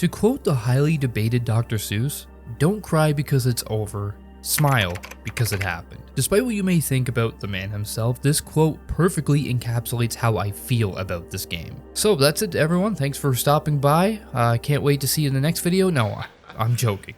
To quote the highly debated Dr. Seuss, "Don't cry because it's over, smile because it happened." Despite what you may think about the man himself, this quote perfectly encapsulates how I feel about this game. So that's it everyone, thanks for stopping by. Can't wait to see you in the next video. No, I'm joking.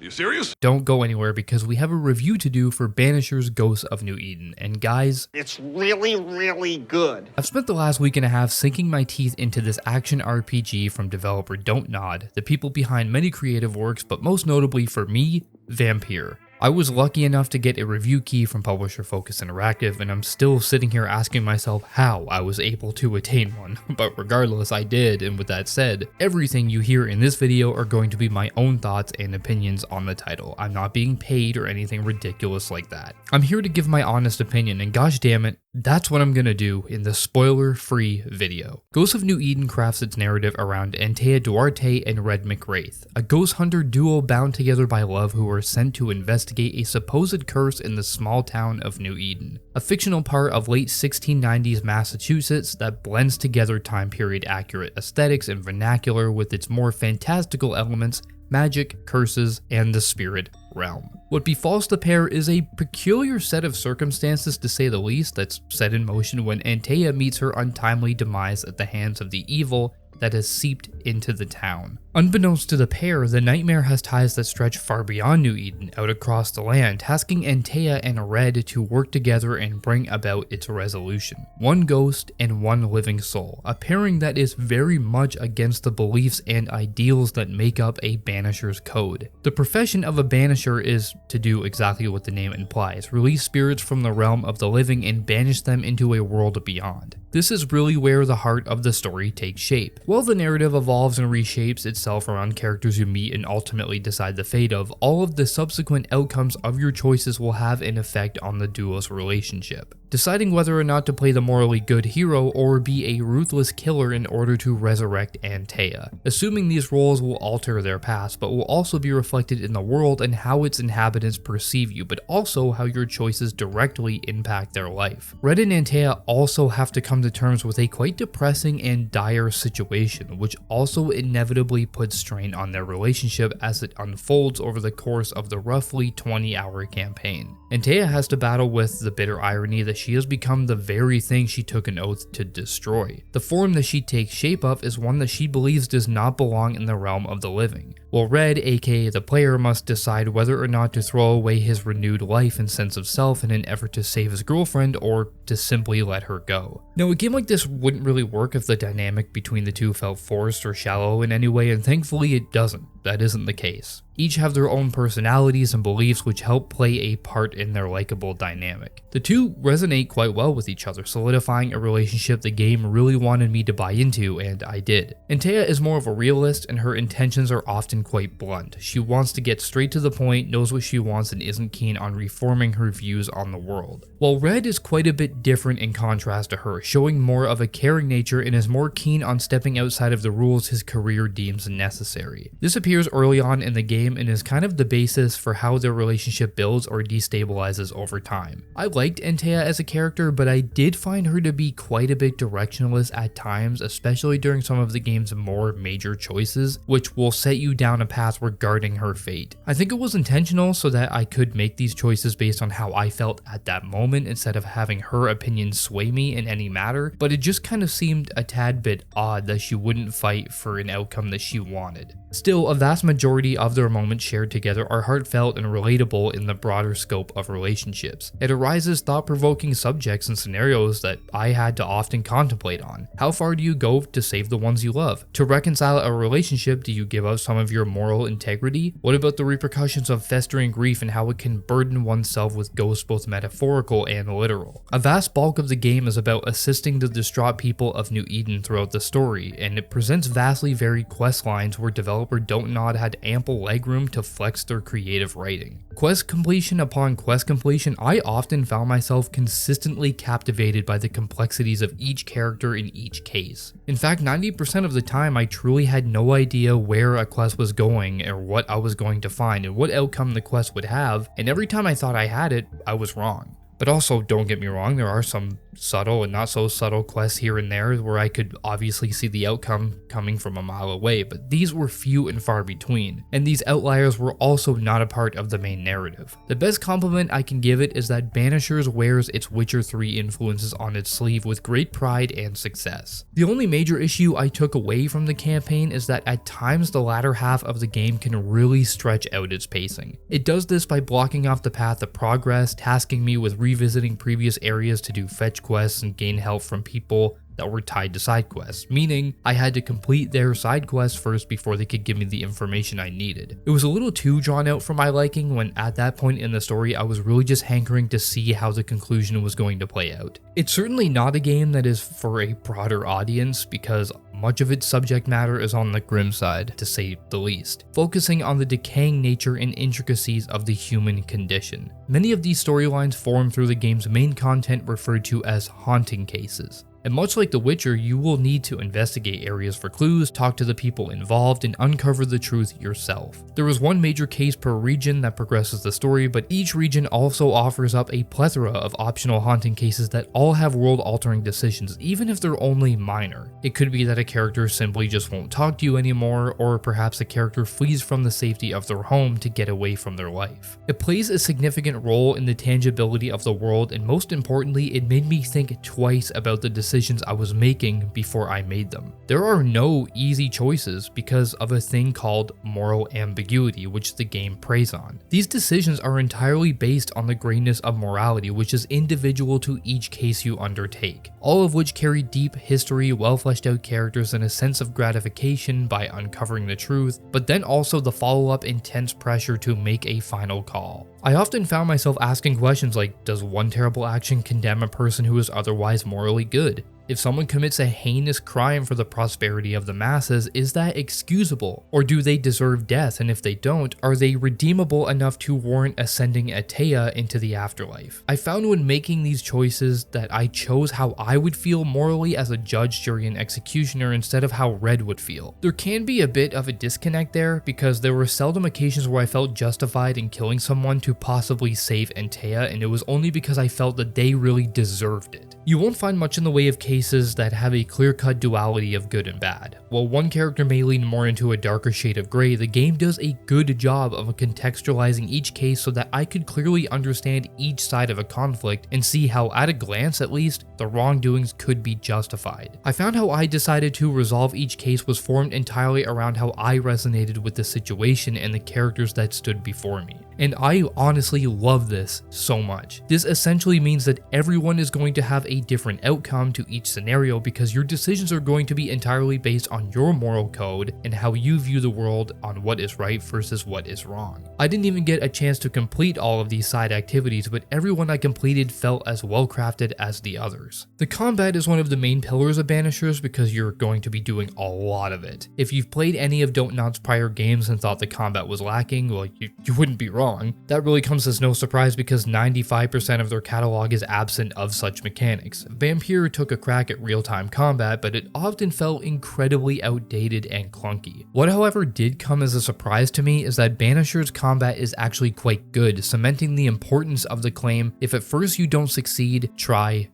You serious? Don't go anywhere because we have a review to do for Banishers Ghosts of New Eden, and guys, it's really, really good. I've spent the last week and a half sinking my teeth into this action RPG from developer Don't Nod, the people behind many creative works, but most notably for me, Vampire. I was lucky enough to get a review key from publisher Focus Interactive, and I'm still sitting here asking myself how I was able to attain one, but regardless I did, and with that said, everything you hear in this video are going to be my own thoughts and opinions on the title. I'm not being paid or anything ridiculous like that. I'm here to give my honest opinion, and gosh damn it, that's what I'm gonna do in the spoiler-free video. Ghosts of New Eden crafts its narrative around Antea Duarte and Red McWraith, a ghost hunter duo bound together by love who are sent to investigate a supposed curse in the small town of New Eden, a fictional part of late 1690s Massachusetts that blends together time period accurate aesthetics and vernacular with its more fantastical elements, magic, curses, and the spirit realm. What befalls the pair is a peculiar set of circumstances to say the least that's set in motion when Antea meets her untimely demise at the hands of the evil that has seeped into the town. Unbeknownst to the pair, the nightmare has ties that stretch far beyond New Eden, out across the land, tasking Antea and Red to work together and bring about its resolution. One ghost and one living soul, a pairing that is very much against the beliefs and ideals that make up a Banisher's code. The profession of a Banisher is to do exactly what the name implies, release spirits from the realm of the living and banish them into a world beyond. This is really where the heart of the story takes shape. While the narrative evolves and reshapes itself around characters you meet and ultimately decide the fate of, all of the subsequent outcomes of your choices will have an effect on the duo's relationship. Deciding whether or not to play the morally good hero or be a ruthless killer in order to resurrect Antea. Assuming these roles will alter their past, but will also be reflected in the world and how its inhabitants perceive you, but also how your choices directly impact their life. Red and Antea also have to come to terms with a quite depressing and dire situation, which also inevitably puts strain on their relationship as it unfolds over the course of the roughly 20-hour campaign. Antea has to battle with the bitter irony that she has become the very thing she took an oath to destroy. The form that she takes shape of is one that she believes does not belong in the realm of the living. While Red, aka the player, must decide whether or not to throw away his renewed life and sense of self in an effort to save his girlfriend or to simply let her go. Now, a game like this wouldn't really work if the dynamic between the two felt forced or shallow in any way, and thankfully it doesn't. That isn't the case. Each have their own personalities and beliefs which help play a part in their likable dynamic. The two resonate quite well with each other, solidifying a relationship the game really wanted me to buy into, and I did. Antea is more of a realist, and her intentions are often quite blunt. She wants to get straight to the point, knows what she wants, and isn't keen on reforming her views on the world. While Red is quite a bit different in contrast to her, showing more of a caring nature and is more keen on stepping outside of the rules his career deems necessary. This appears early on in the game and is kind of the basis for how their relationship builds or destabilizes over time. I liked Antea as a character, but I did find her to be quite a bit directionless at times, especially during some of the game's more major choices, which will set you down a path regarding her fate. I think it was intentional so that I could make these choices based on how I felt at that moment instead of having her opinion sway me in any matter, but it just kind of seemed a tad bit odd that she wouldn't fight for an outcome that she wanted. Still, a vast majority of their moments shared together are heartfelt and relatable in the broader scope of relationships. It arises thought-provoking subjects and scenarios that I had to often contemplate on. How far do you go to save the ones you love? To reconcile a relationship, do you give up some of your moral integrity? What about the repercussions of festering grief and how it can burden oneself with ghosts both metaphorical and literal? A vast bulk of the game is about assisting the distraught people of New Eden throughout the story, and it presents vastly varied quest lines where developers Don't Nod had ample legroom to flex their creative writing. Quest completion upon quest completion, I often found myself consistently captivated by the complexities of each character in each case. In fact, 90% of the time I truly had no idea where a quest was going or what I was going to find and what outcome the quest would have, and every time I thought I had it, I was wrong. But also, don't get me wrong, there are some subtle and not so subtle quests here and there where I could obviously see the outcome coming from a mile away, but these were few and far between, and these outliers were also not a part of the main narrative. The best compliment I can give it is that Banishers wears its Witcher 3 influences on its sleeve with great pride and success. The only major issue I took away from the campaign is that at times the latter half of the game can really stretch out its pacing. It does this by blocking off the path of progress, tasking me with revisiting previous areas to do fetch quests and gain help from people that were tied to side quests, meaning I had to complete their side quests first before they could give me the information I needed. It was a little too drawn out for my liking when at that point in the story I was really just hankering to see how the conclusion was going to play out. It's certainly not a game that is for a broader audience because much of its subject matter is on the grim side, to say the least, focusing on the decaying nature and intricacies of the human condition. Many of these storylines form through the game's main content referred to as haunting cases. And much like The Witcher, you will need to investigate areas for clues, talk to the people involved, and uncover the truth yourself. There is one major case per region that progresses the story, but each region also offers up a plethora of optional haunting cases that all have world-altering decisions, even if they're only minor. It could be that a character simply just won't talk to you anymore, or perhaps a character flees from the safety of their home to get away from their life. It plays a significant role in the tangibility of the world, and most importantly, it made me think twice about the decisions I was making before I made them. There are no easy choices because of a thing called moral ambiguity, which the game preys on. These decisions are entirely based on the greatness of morality, which is individual to each case you undertake, all of which carry deep history, well fleshed out characters, and a sense of gratification by uncovering the truth, but then also the follow-up intense pressure to make a final call. I often found myself asking questions like, does one terrible action condemn a person who is otherwise morally good? If someone commits a heinous crime for the prosperity of the masses, is that excusable? Or do they deserve death? And if they don't, are they redeemable enough to warrant ascending Atea into the afterlife? I found when making these choices that I chose how I would feel morally as a judge, jury, and executioner instead of how Red would feel. There can be a bit of a disconnect there because there were seldom occasions where I felt justified in killing someone to possibly save Atea, and it was only because I felt that they really deserved it. You won't find much in the way of cases that have a clear-cut duality of good and bad. While one character may lean more into a darker shade of gray, the game does a good job of contextualizing each case so that I could clearly understand each side of a conflict and see how, at a glance at least, the wrongdoings could be justified. I found how I decided to resolve each case was formed entirely around how I resonated with the situation and the characters that stood before me. And I honestly love this so much. This essentially means that everyone is going to have a different outcome to each scenario because your decisions are going to be entirely based on your moral code and how you view the world on what is right versus what is wrong. I didn't even get a chance to complete all of these side activities, but everyone I completed felt as well crafted as the others. The combat is one of the main pillars of Banishers because you're going to be doing a lot of it. If you've played any of Dontnod's prior games and thought the combat was lacking, well, you wouldn't be wrong. That really comes as no surprise because 95% of their catalog is absent of such mechanics. Vampire took a crack at real-time combat, but it often felt incredibly outdated and clunky. What however did come as a surprise to me is that Banisher's combat is actually quite good, cementing the importance of the claim, if at first you don't succeed, try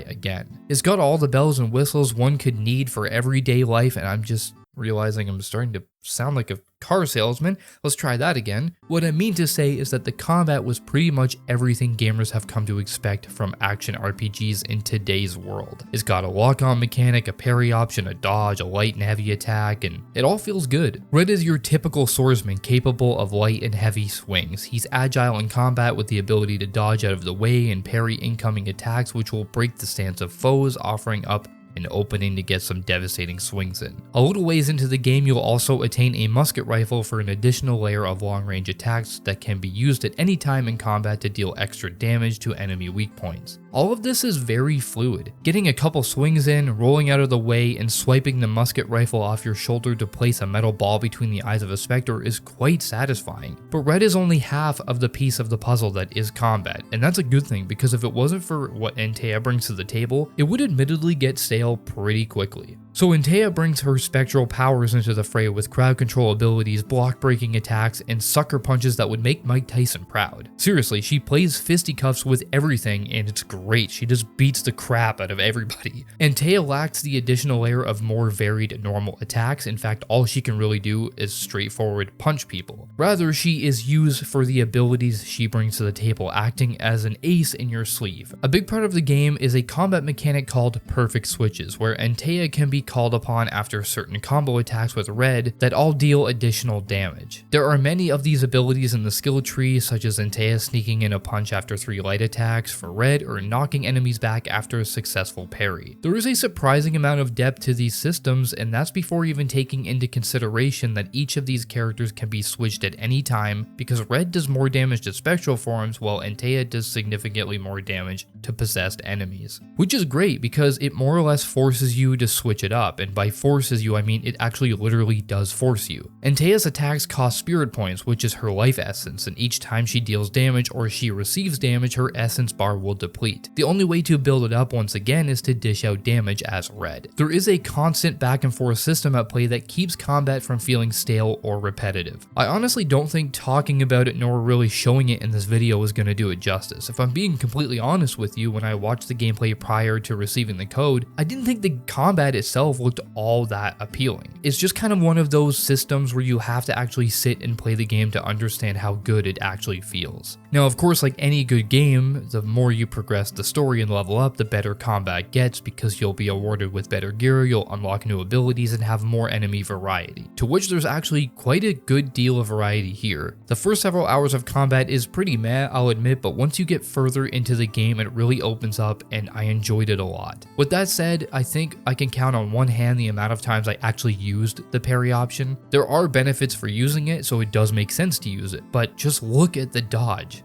again. It's got all the bells and whistles one could need for everyday life, and I'm just realizing I'm starting to sound like a car salesman. Let's try that again. What I mean to say is that the combat was pretty much everything gamers have come to expect from action RPGs in today's world. It's got a lock-on mechanic, a parry option, a dodge, a light and heavy attack, and it all feels good. Red is your typical swordsman capable of light and heavy swings. He's agile in combat with the ability to dodge out of the way and parry incoming attacks, which will break the stance of foes, offering up an opening to get some devastating swings in. A little ways into the game, you'll also attain a musket rifle for an additional layer of long-range attacks that can be used at any time in combat to deal extra damage to enemy weak points. All of this is very fluid. Getting a couple swings in, rolling out of the way, and swiping the musket rifle off your shoulder to place a metal ball between the eyes of a specter is quite satisfying. But red is only half of the piece of the puzzle that is combat, and that's a good thing because if it wasn't for what Atea brings to the table, it would admittedly get stale pretty quickly. So Antea brings her spectral powers into the fray with crowd control abilities, block breaking attacks, and sucker punches that would make Mike Tyson proud. Seriously, she plays fisticuffs with everything and it's great. She just beats the crap out of everybody. Antea lacks the additional layer of more varied normal attacks. In fact, all she can really do is straightforward punch people. Rather, she is used for the abilities she brings to the table, acting as an ace in your sleeve. A big part of the game is a combat mechanic called perfect switches, where Antea can be called upon after certain combo attacks with Red that all deal additional damage. There are many of these abilities in the skill tree, such as Antea sneaking in a punch after 3 light attacks for Red, or knocking enemies back after a successful parry. There is a surprising amount of depth to these systems, and that's before even taking into consideration that each of these characters can be switched at any time, because Red does more damage to spectral forms while Antea does significantly more damage to possessed enemies. Which is great because it more or less forces you to switch it up, and by forces you I mean it actually literally does force you. Antea's attacks cost spirit points, which is her life essence, and each time she deals damage or she receives damage, her essence bar will deplete. The only way to build it up once again is to dish out damage as Red. There is a constant back and forth system at play that keeps combat from feeling stale or repetitive. I honestly don't think talking about it nor really showing it in this video is going to do it justice. If I'm being completely honest with you, when I watched the gameplay prior to receiving the code, I didn't think the combat itself looked all that appealing. It's just kind of one of those systems where you have to actually sit and play the game to understand how good it actually feels. Now, of course, like any good game, the more you progress the story and level up, the better combat gets because you'll be awarded with better gear, you'll unlock new abilities, and have more enemy variety, to which there's actually quite a good deal of variety here. The first several hours of combat is pretty meh, I'll admit, but once you get further into the game, it really opens up and I enjoyed it a lot. With that said, I think I can count on one hand the amount of times I actually used the parry option. There are benefits for using it, so it does make sense to use it, but just look at the dodge.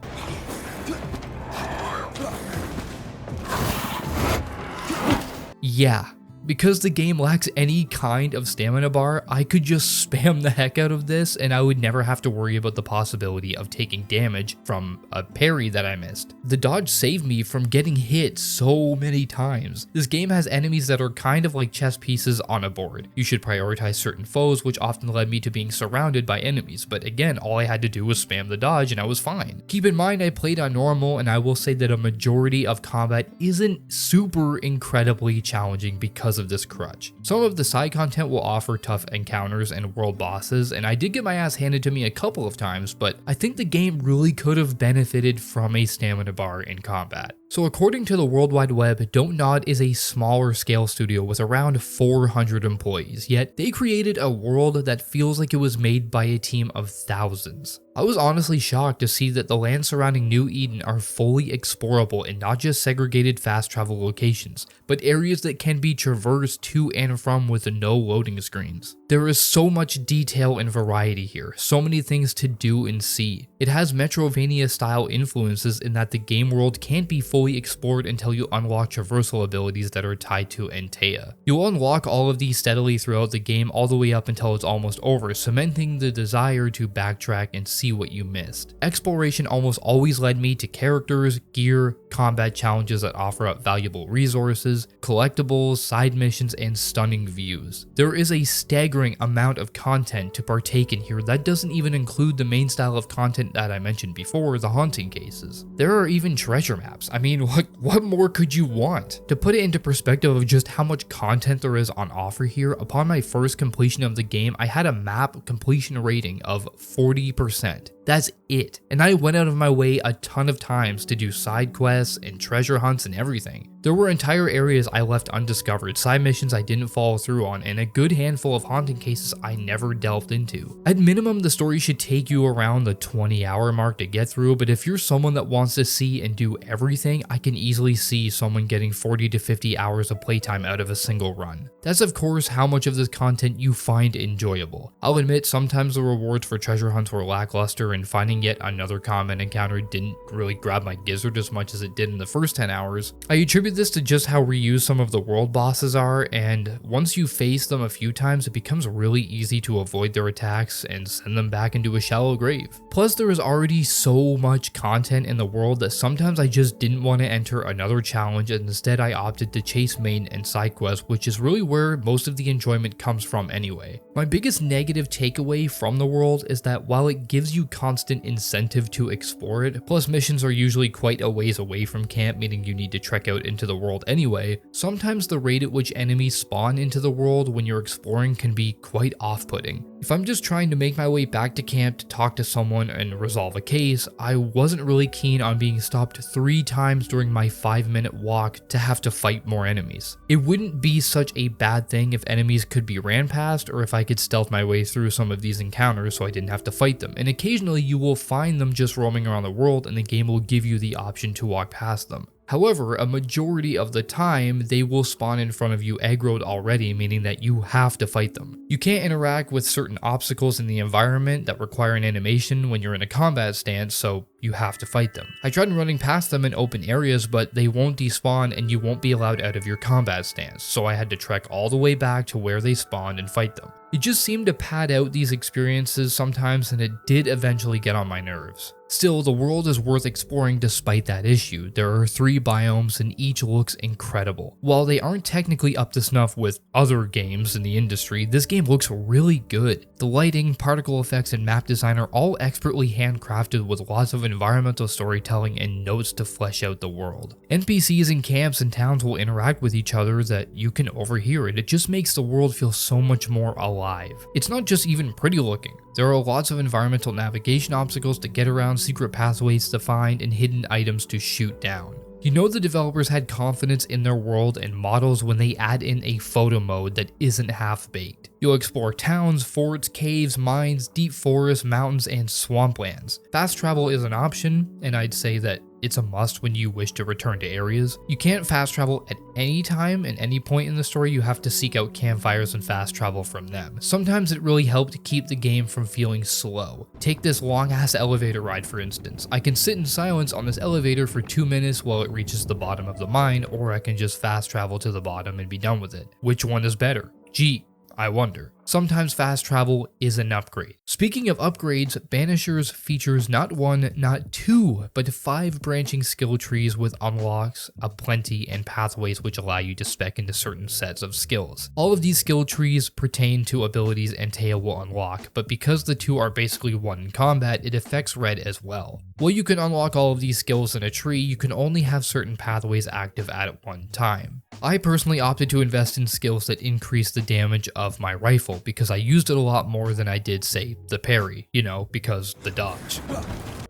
Yeah. Because the game lacks any kind of stamina bar, I could just spam the heck out of this and I would never have to worry about the possibility of taking damage from a parry that I missed. The dodge saved me from getting hit so many times. This game has enemies that are kind of like chess pieces on a board. You should prioritize certain foes, which often led me to being surrounded by enemies, but again, all I had to do was spam the dodge and I was fine. Keep in mind I played on normal, and I will say that a majority of combat isn't super incredibly challenging because of this crutch. Some of the side content will offer tough encounters and world bosses, and I did get my ass handed to me a couple of times, but I think the game really could have benefited from a stamina bar in combat. So according to the World Wide Web, Don't Nod is a smaller scale studio with around 400 employees, yet they created a world that feels like it was made by a team of thousands. I was honestly shocked to see that the lands surrounding New Eden are fully explorable and not just segregated fast travel locations, but areas that can be traversed to and from with no loading screens. There is so much detail and variety here, so many things to do and see. It has Metrovania style influences in that the game world can't be fully explored until you unlock traversal abilities that are tied to Antea. You'll unlock all of these steadily throughout the game all the way up until it's almost over, cementing the desire to backtrack and see what you missed. Exploration almost always led me to characters, gear, combat challenges that offer up valuable resources, collectibles, side missions, and stunning views. There is a staggering amount of content to partake in here that doesn't even include the main style of content that I mentioned before, the haunting cases. There are even treasure maps. I mean, what more could you want? To put it into perspective of just how much content there is on offer here, upon my first completion of the game, I had a map completion rating of 40%. That's it. And I went out of my way a ton of times to do side quests and treasure hunts and everything. There were entire areas I left undiscovered, side missions I didn't follow through on, and a good handful of haunting cases I never delved into. At minimum, the story should take you around the 20-hour mark to get through, but if you're someone that wants to see and do everything, I can easily see someone getting 40 to 50 hours of playtime out of a single run. That's of course how much of this content you find enjoyable. I'll admit sometimes the rewards for treasure hunts were lackluster and finding yet another combat encounter didn't really grab my gizzard as much as it did in the first 10 hours. I attribute this to just how reused some of the world bosses are, and once you face them a few times, it becomes really easy to avoid their attacks and send them back into a shallow grave. Plus, there is already so much content in the world that sometimes I just didn't want to enter another challenge, and instead I opted to chase main and side quests, which is really where most of the enjoyment comes from anyway. My biggest negative takeaway from the world is that while it gives you constant incentive to explore it, plus missions are usually quite a ways away from camp, meaning you need to trek out into the world anyway, sometimes the rate at which enemies spawn into the world when you're exploring can be quite off-putting. If I'm just trying to make my way back to camp to talk to someone and resolve a case, I wasn't really keen on being stopped 3 times during my 5-minute walk to have to fight more enemies. It wouldn't be such a bad thing if enemies could be ran past, or if I could stealth my way through some of these encounters so I didn't have to fight them, and occasionally you will find them just roaming around the world and the game will give you the option to walk past them. However, a majority of the time, they will spawn in front of you aggroed already, meaning that you have to fight them. You can't interact with certain obstacles in the environment that require an animation when you're in a combat stance, so you have to fight them. I tried running past them in open areas, but they won't despawn and you won't be allowed out of your combat stance, so I had to trek all the way back to where they spawned and fight them. It just seemed to pad out these experiences sometimes, and it did eventually get on my nerves. Still, the world is worth exploring despite that issue. There are 3 biomes and each looks incredible. While they aren't technically up to snuff with other games in the industry, this game looks really good. The lighting, particle effects, and map design are all expertly handcrafted with lots of environmental storytelling and notes to flesh out the world. NPCs in camps and towns will interact with each other that you can overhear, and it just makes the world feel so much more alive. It's not just even pretty looking. There are lots of environmental navigation obstacles to get around, secret pathways to find, and hidden items to shoot down. You know the developers had confidence in their world and models when they add in a photo mode that isn't half-baked. You'll explore towns, forts, caves, mines, deep forests, mountains, and swamplands. Fast travel is an option, and I'd say that it's a must when you wish to return to areas. You can't fast travel at any time and any point in the story. You have to seek out campfires and fast travel from them. Sometimes it really helped to keep the game from feeling slow. Take this long ass elevator ride for instance. I can sit in silence on this elevator for 2 minutes while it reaches the bottom of the mine, or I can just fast travel to the bottom and be done with it. Which one is better? Gee, I wonder. Sometimes fast travel is an upgrade. Speaking of upgrades, Banishers features not 1, not 2, but 5 branching skill trees with unlocks, aplenty, and pathways which allow you to spec into certain sets of skills. All of these skill trees pertain to abilities Antea will unlock, but because the 2 are basically one in combat, it affects Red as well. While you can unlock all of these skills in a tree, you can only have certain pathways active at one time. I personally opted to invest in skills that increase the damage of my rifle because I used it a lot more than I did, say, the parry, because the dodge.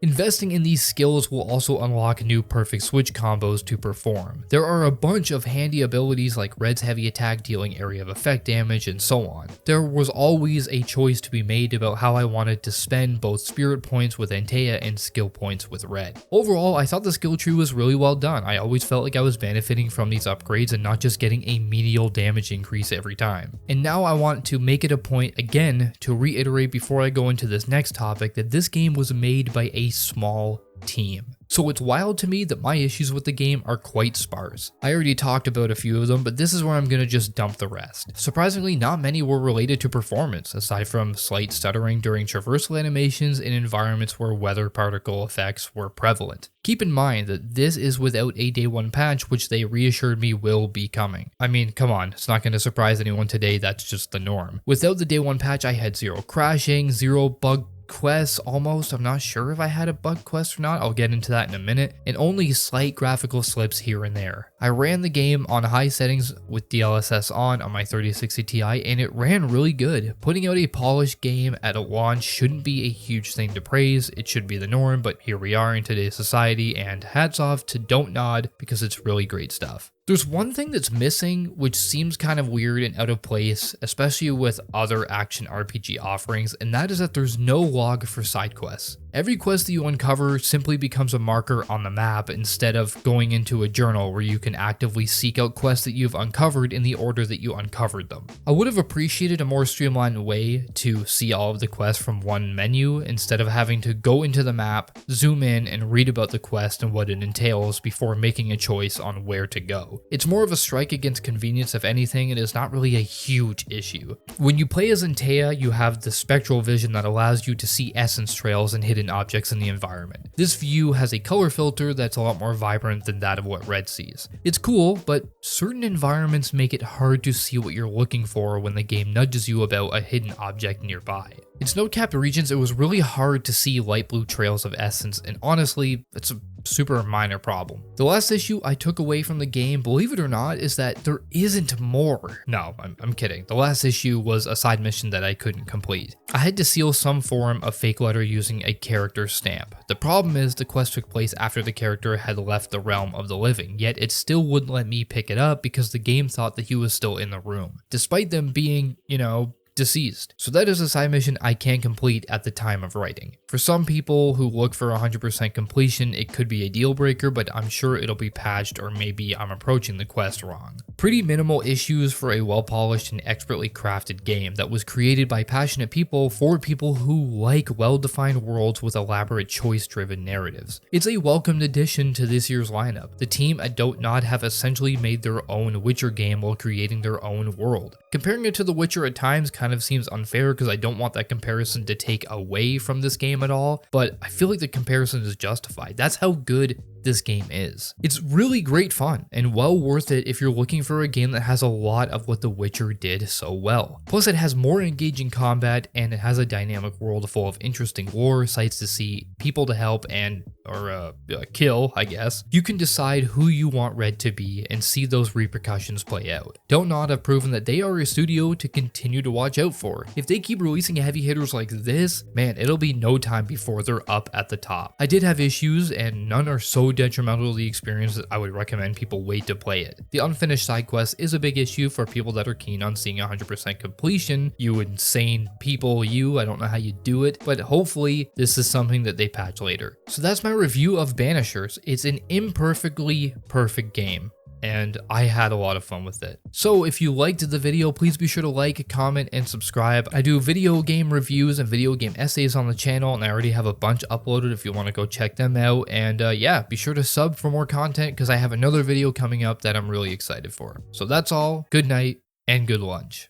Investing in these skills will also unlock new perfect switch combos to perform. There are a bunch of handy abilities like Red's heavy attack dealing area of effect damage and so on. There was always a choice to be made about how I wanted to spend both spirit points with Antea and skill points with Red. Overall, I thought the skill tree was really well done. I always felt like I was benefiting from these upgrades and not just getting a menial damage increase every time. And now I want to make it a point again to reiterate before I go into this next topic that this game was made by a small team. So it's wild to me that my issues with the game are quite sparse. I already talked about a few of them, but this is where I'm gonna just dump the rest. Surprisingly, not many were related to performance, aside from slight stuttering during traversal animations in environments where weather particle effects were prevalent. Keep in mind that this is without a day 1 patch, which they reassured me will be coming. I mean, come on, it's not gonna surprise anyone today, that's just the norm. Without the day 1 patch, I had 0 crashing, 0 bug quests almost. I'm not sure if I had a bug quest or not. I'll get into that in a minute. And only slight graphical slips here and there. I ran the game on high settings with DLSS on my 3060 Ti and it ran really good. Putting out a polished game at a launch shouldn't be a huge thing to praise. It should be the norm, but here we are in today's society and hats off to Don't Nod because it's really great stuff. There's one thing that's missing, which seems kind of weird and out of place, especially with other action RPG offerings, and that is that there's no log for side quests. Every quest that you uncover simply becomes a marker on the map instead of going into a journal where you can actively seek out quests that you've uncovered in the order that you uncovered them. I would have appreciated a more streamlined way to see all of the quests from one menu instead of having to go into the map, zoom in, and read about the quest and what it entails before making a choice on where to go. It's more of a strike against convenience if anything, and is not really a huge issue. When you play as Antea, you have the spectral vision that allows you to see essence trails and hidden objects in the environment. This view has a color filter that's a lot more vibrant than that of what Red sees. It's cool, but certain environments make it hard to see what you're looking for when the game nudges you about a hidden object nearby. In snow-capped regions, it was really hard to see light blue trails of essence, and honestly, it's a super minor problem. The last issue I took away from the game, believe it or not, is that there isn't more. No, I'm kidding. The last issue was a side mission that I couldn't complete. I had to seal some form of fake letter using a character stamp. The problem is the quest took place after the character had left the realm of the living, yet it still wouldn't let me pick it up because the game thought that he was still in the room, despite them being, deceased. So that is a side mission I can complete at the time of writing. For some people who look for 100% completion, it could be a deal breaker, but I'm sure it'll be patched, or maybe I'm approaching the quest wrong. Pretty minimal issues for a well-polished and expertly crafted game that was created by passionate people for people who like well-defined worlds with elaborate choice-driven narratives. It's a welcomed addition to this year's lineup. The team at Don't Nod have essentially made their own Witcher game while creating their own world. Comparing it to The Witcher at times kind of seems unfair because I don't want that comparison to take away from this game at all, but I feel like the comparison is justified. That's how good this game is. It's really great fun and well worth it if you're looking for a game that has a lot of what The Witcher did so well. Plus, it has more engaging combat and it has a dynamic world full of interesting lore, sights to see, people to help or kill, I guess. You can decide who you want Red to be and see those repercussions play out. Don't Nod have proven that they are a studio to continue to watch out for. If they keep releasing heavy hitters like this, man, it'll be no time before they're up at the top. I did have issues and none are so detrimental to the experience that I would recommend people wait to play it. The unfinished side quest is a big issue for people that are keen on seeing 100% completion. You insane people, I don't know how you do it, but hopefully this is something that they patch later. So that's my review of Banishers. It's an imperfectly perfect game, and I had a lot of fun with it. So if you liked the video, please be sure to like, comment, and subscribe. I do video game reviews and video game essays on the channel, and I already have a bunch uploaded if you want to go check them out. And yeah, be sure to sub for more content because I have another video coming up that I'm really excited for. So that's all. Good night and good lunch.